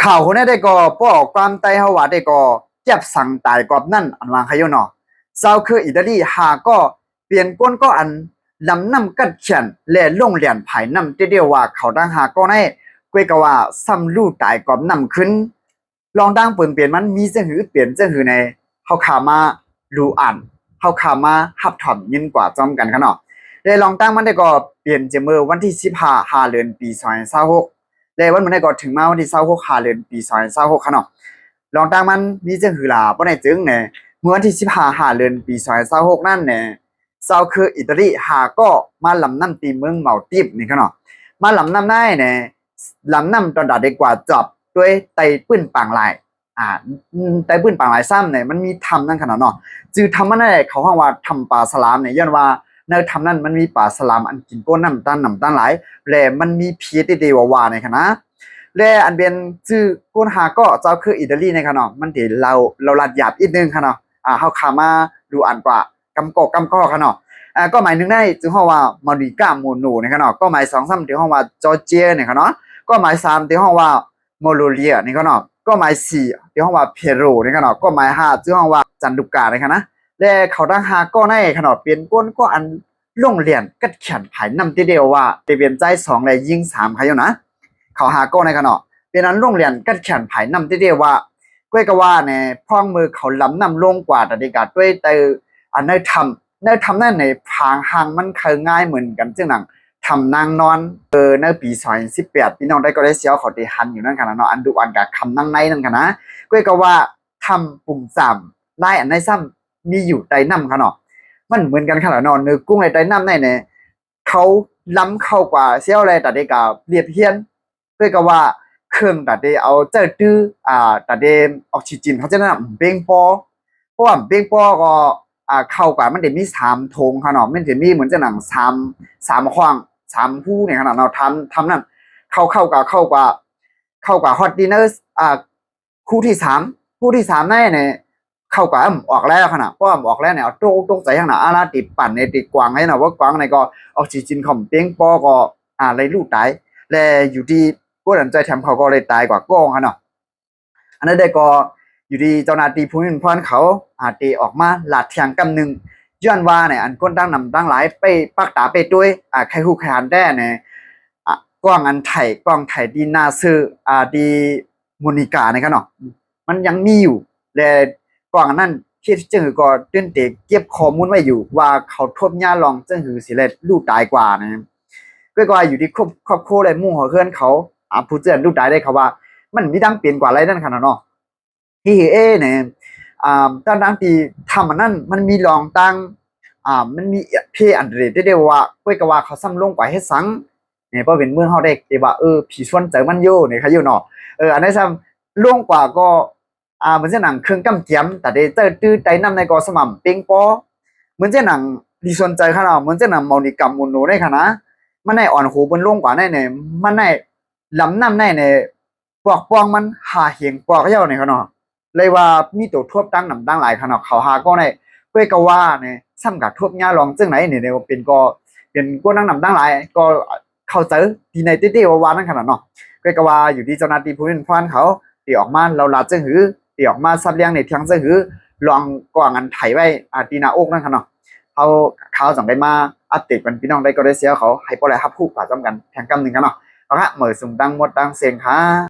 ข่าวคนนี้ได้ก็ป้อความไตเฮาว่าได้ก็เจ็บสั่งตายกอบนั่นอันวางขยเนาะเซาคืออิตาลีหาก็เปลี่ยนก้นก็อันลำน้ำกัดเขียนและลงเหรียญภายน้ำเดียวว่าเขาดังหาก็ในกวยกว่าซ้ำลู่ตายกอบน้ำขึ้นลองดังเปลี่ยนมันมีเจ้าหือเปลี่ยนเจ้าหือในเฮาขามารู้อ่านเฮาขามาหับถอมยินกว่าจอมกันขนาดได้ลองตั้งมันได้ก็เปลี่ยนเจมือวันที่15เดือนปี2026เลยวันมันได้ก็ถึงมาวันที่26เดือนปี2026ค่ะเนาะลองตั้งมันมีเจ้าหือหลาบ่ได้จึงเนี่ยเมื่อวันที่15เดือนปี2026นั่นเนี่ยเซาคืออิตาลีหาก็มาลำน้ำตีเมืองเมาติบนี่ค่ะเนาะมาลำน้ำได้เนี่ยลำน้ำตอนดัดได้กว่าจอบด้วยไตปื้นปางลายไตปื้นปางลายซ้ำเนี่ยมันมีทำนั่นขนาดเนาะจือทำมันได้เขาห้องว่าทำปลาสลามเนี่ยย้อนว่าในทำนั้นมันมีปลาสลามอันกินก้นน้ำต้านหลายและมันมีเพียติเดวาในคณะและอันเป็นชื่อก้นหาก็เจ้าคืออิตาลีในขนาดมันเดี๋ยวเราลัดหยาบอีกนึงขนาดเฮาขามาดูอ่านกว่ากำก้อขนาดก็หมายนึงได้จึงห้องว่ามาริก้าโมโนในขนาดก็หมาย2-3ที่ห้องว่าจอร์เจียในขนาดก็หมาย3ที่ห้องว่าโมโลเลียในขนาดก็หมาย4ที่ห้องว่าเพโรในขนาดก็หมาย5ที่ห้องว่าจันดุกาในขนาดและเขาดังหาก็ในขนาดเปลี่ยนก้นก็อันลงเหรียญกัดเขียนภายนำทีเดียวว่าเปลี่ยนใจ2และยิง3ใครอยู่นะเขาหาก็ในขนาดเป็นอันลงเหรียญกัดเขียนภายนำทีเดียวว่าก้อยก็ว่าเนี่ยพ่องมือเขาล้ำนำลงกว่าแต่ดีกาด้วยแต่อันได้ทำนั่นในพางหางมันคือง่ายเหมือนกันจึงหนังทำนางนอนในปี2018พี่น้องได้ก็ได้เสียวเขาได้หันอยู่นั่นกันนะเนาะอันดูอันกับคำนั่งในนั่นกันนะก้อยก็ว่าทำปุ่ม3ไล่อันในซ้ำมีอยู่ใต้น้ำค่ะเนาะมันเหมือนกันขนาดนอนเนื้อกุ้งในใต้น้ำในเนี่ยเขาล้ำเข้ากว่าเสี้ยวอะไรแต่เด็กเรียบเทียนเพื่อกับว่าเครื่องแต่เดเอาเจอตื้อแต่เดออกซิเจนเขาจะนั่นเบ่งปอเพราะว่าเบ่งปอก็เข้ากว่ามันเดี๋ยวมี3 ธงค่ะเนาะมันจะมีเหมือนจะหนังสามขวาง3 ผู้เนี่ยขนาดเราทำนั่นเข้ากว่าฮอตดินเนอร์คู่ที่3ได้เนี่ยเข้ากว่าออกแล้วขนาดเพราะออกแล้วเนี่ยโต๊ะใจข้างหน้าอาราติดปั่นในติดกวางให้นะว่ากวางในก็ออกซิเจนของเป้งปอก็เลยลูกตายและอยู่ที่พวกนั้นใจแถมเขาก็เลยตายกว่ากองค่ะเนาะอันนั้นได้ก็อยู่ที่เจ้าหน้าที่ภูมิพรเขาตีออกมาหลาดเทียงกำหนึ่งย้อนว่าเนี่ยอันก้นตั้งนำตั้งหลายไปปักตาไปด้วยใครคู่ใครหันได้เนี่ยกล้องอันไทยกล้องไทยดีนาซื้อดีโมนิกาเนี่ยเนาะมันยังมีอยู่และกล้องอันนั้นที่จึงก็ตื่นเต้นเก็บข้อมูลไว้อยู่ว่าเขาทบหญ้าลองจึงหือสิเลยลูกตายกว่านะก็อยู่ที่ครอบครัวและหมู่ของเพื่อนเขาผู้เจริญลูกตายได้เขาว่ามันมีดังเปลี่ยนกว่าอะไรนั่นขนาดเนาะที่เนี่ยตั้งดังที่ทำมันนั่นมันมีลองตั้งมันมีเพอันเดรได้เดียวว่าก็ว่าเขาซ้ำลงกว่าเฮ็ดสังเนี่ยเพราะเป็นเมืองเฮาได้ที่ว่าผีชวนเจอมันอยู่เนี่ยเขาอยู่เนาะอันนี้ซ้ำลงกว่าก็เหมือนเส้นหนังเครื่องกำเจียมแต่ได้เจอตื้อใจน้ำในกอสม่ำเป้งปอเหมือนเส้นหนังดีชวนใจขนาดเหมือนเส้นหนังมอนิกรรมมุนโนได้ขนาดมันในอ่อนหูบนลงกว่าในเนี่ยมันในลำน้ำในเนี่ยปอกปองมันหาเหียงปอกเย้าเนี่ยเขาเนาะเลยว่ามีตัวทวบตั้งนำตั้งหลายขนาดเขาหาก็ในเพื่อก็ว่าเนี่ยซ้ำกับทวบหญ้าลองจึงไหนเนี่ยเป็นก็นั่งนำตั้งหลายก็เข้าใจดีในเต้ว่านั่นขนาดเนาะก็ว่าอยู่ที่เจ้าหน้าที่ผู้เป็นฟันเขาตีออกมาเราลาจึงหือตีออกมาซับเลี้ยงในเทียงจึงหือลองกว่างอันไถไว้ตีนาอกนั่นขนาดเขาจังได้มาอัปเดตเป็นพี่น้องได้ก็ได้เสียเขาให้ปล่อยฮับคู่ป่าจำกันแทงกำหนึ่งกันเนาะเอาละเหมือนสุ่มดังหมดดังเสียงค่ะ